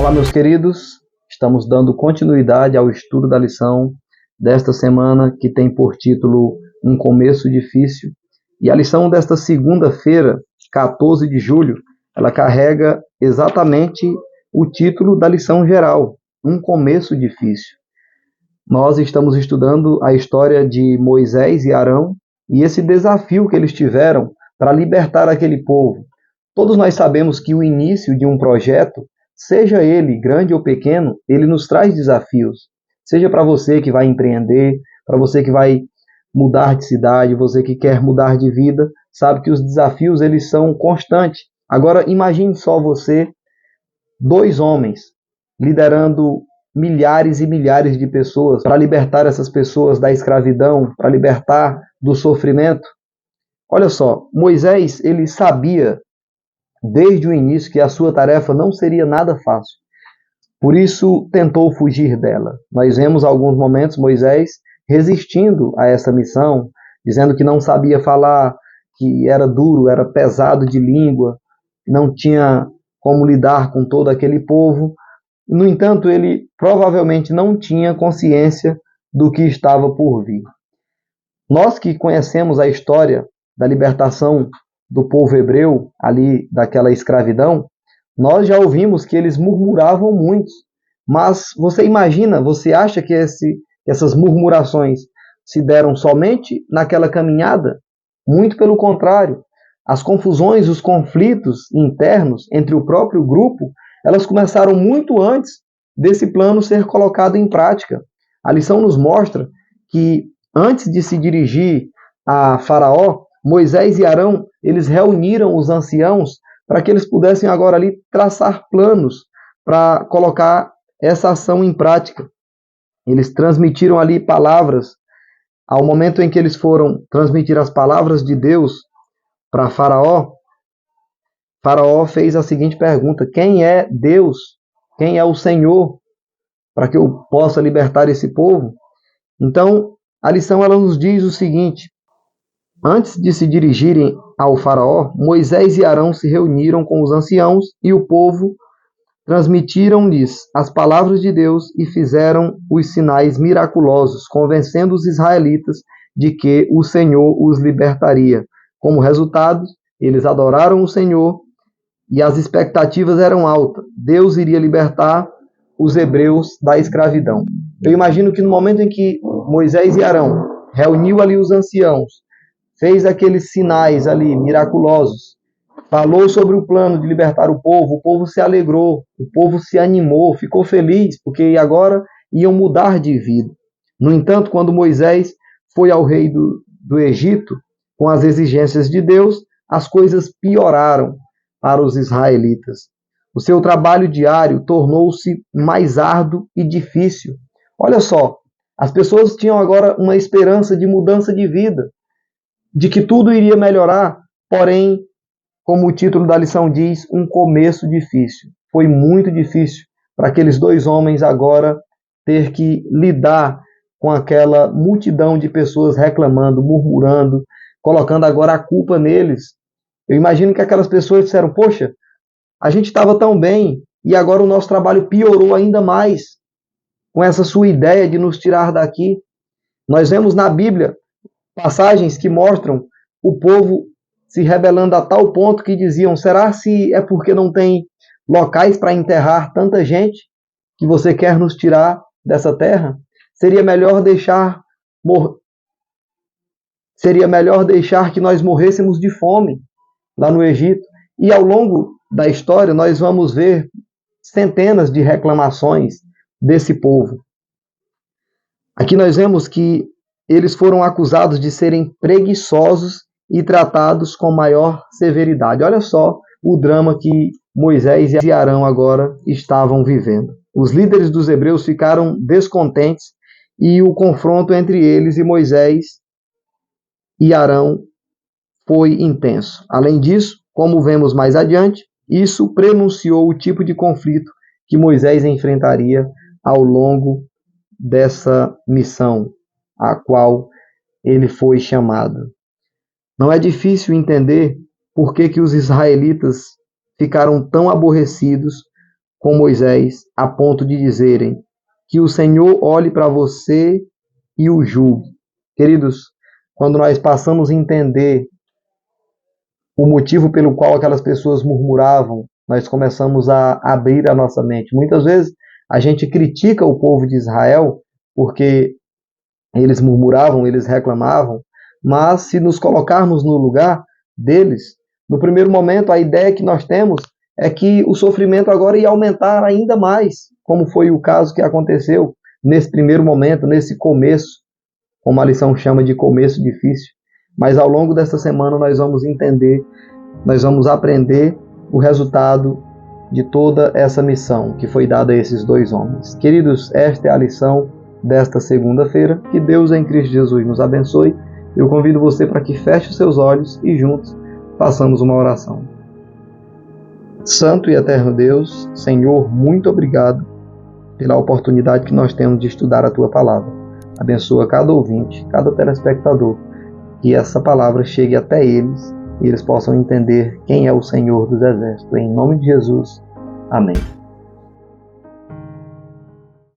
Olá, meus queridos, estamos dando continuidade ao estudo da lição desta semana, que tem por título Um Começo Difícil. E a lição desta segunda-feira, 14 de julho, ela carrega exatamente o título da lição geral, Um Começo Difícil. Nós estamos estudando a história de Moisés e Arão e esse desafio que eles tiveram para libertar aquele povo. Todos nós sabemos que o início de um projeto, seja ele grande ou pequeno, ele nos traz desafios. Seja para você que vai empreender, para você que vai mudar de cidade, você que quer mudar de vida, sabe que os desafios eles são constantes. Agora imagine só você, dois homens, liderando milhares e milhares de pessoas para libertar essas pessoas da escravidão, para libertar do sofrimento. Olha só, Moisés, ele sabia desde o início que a sua tarefa não seria nada fácil. Por isso, tentou fugir dela. Nós vemos alguns momentos Moisés resistindo a essa missão, dizendo que não sabia falar, que era duro, era pesado de língua, não tinha como lidar com todo aquele povo. No entanto, ele provavelmente não tinha consciência do que estava por vir. Nós que conhecemos a história da libertação do povo hebreu, ali daquela escravidão, nós já ouvimos que eles murmuravam muito. Mas você imagina, você acha que essas murmurações se deram somente naquela caminhada? Muito pelo contrário. As confusões, os conflitos internos entre o próprio grupo, elas começaram muito antes desse plano ser colocado em prática. A lição nos mostra que antes de se dirigir a Faraó, Moisés e Arão, eles reuniram os anciãos para que eles pudessem agora ali traçar planos para colocar essa ação em prática. Eles transmitiram ali palavras. Ao momento em que eles foram transmitir as palavras de Deus para Faraó, Faraó fez a seguinte pergunta: quem é Deus? Quem é o Senhor? Para que eu possa libertar esse povo? Então, a lição ela nos diz o seguinte: antes de se dirigirem ao Faraó, Moisés e Arão se reuniram com os anciãos e o povo, transmitiram-lhes as palavras de Deus e fizeram os sinais miraculosos, convencendo os israelitas de que o Senhor os libertaria. Como resultado, eles adoraram o Senhor e as expectativas eram altas. Deus iria libertar os hebreus da escravidão. Eu imagino que no momento em que Moisés e Arão reuniu ali os anciãos, fez aqueles sinais ali miraculosos, falou sobre o plano de libertar o povo se alegrou, o povo se animou, ficou feliz, porque agora iam mudar de vida. No entanto, quando Moisés foi ao rei do Egito, com as exigências de Deus, as coisas pioraram para os israelitas. O seu trabalho diário tornou-se mais árduo e difícil. Olha só, as pessoas tinham agora uma esperança de mudança de vida, de que tudo iria melhorar, porém, como o título da lição diz, um começo difícil. Foi muito difícil para aqueles dois homens agora ter que lidar com aquela multidão de pessoas reclamando, murmurando, colocando agora a culpa neles. Eu imagino que aquelas pessoas disseram: poxa, a gente estava tão bem e agora o nosso trabalho piorou ainda mais com essa sua ideia de nos tirar daqui. Nós vemos na Bíblia passagens que mostram o povo se rebelando a tal ponto que diziam: será se é porque não tem locais para enterrar tanta gente que você quer nos tirar dessa terra? Seria melhor deixar que nós morrêssemos de fome lá no Egito. E ao longo da história nós vamos ver centenas de reclamações desse povo. Aqui nós vemos que eles foram acusados de serem preguiçosos e tratados com maior severidade. Olha só o drama que Moisés e Arão agora estavam vivendo. Os líderes dos hebreus ficaram descontentes e o confronto entre eles e Moisés e Arão foi intenso. Além disso, como vemos mais adiante, isso prenunciou o tipo de conflito que Moisés enfrentaria ao longo dessa missão, a qual ele foi chamado. Não é difícil entender por que os israelitas ficaram tão aborrecidos com Moisés, a ponto de dizerem que o Senhor olhe para você e o julgue. Queridos, quando nós passamos a entender o motivo pelo qual aquelas pessoas murmuravam, nós começamos a abrir a nossa mente. Muitas vezes a gente critica o povo de Israel porque eles murmuravam, eles reclamavam, mas se nos colocarmos no lugar deles, no primeiro momento a ideia que nós temos é que o sofrimento agora ia aumentar ainda mais, como foi o caso que aconteceu nesse primeiro momento, nesse começo, como a lição chama de começo difícil. Mas ao longo desta semana nós vamos entender, nós vamos aprender o resultado de toda essa missão que foi dada a esses dois homens. Queridos, esta é a lição desta segunda-feira. Que Deus em Cristo Jesus nos abençoe. Eu convido você para que feche os seus olhos e juntos façamos uma oração. Santo e eterno Deus, Senhor, muito obrigado pela oportunidade que nós temos de estudar a Tua Palavra. Abençoa cada ouvinte, cada telespectador, que essa palavra chegue até eles e eles possam entender quem é o Senhor dos Exércitos. Em nome de Jesus. Amém.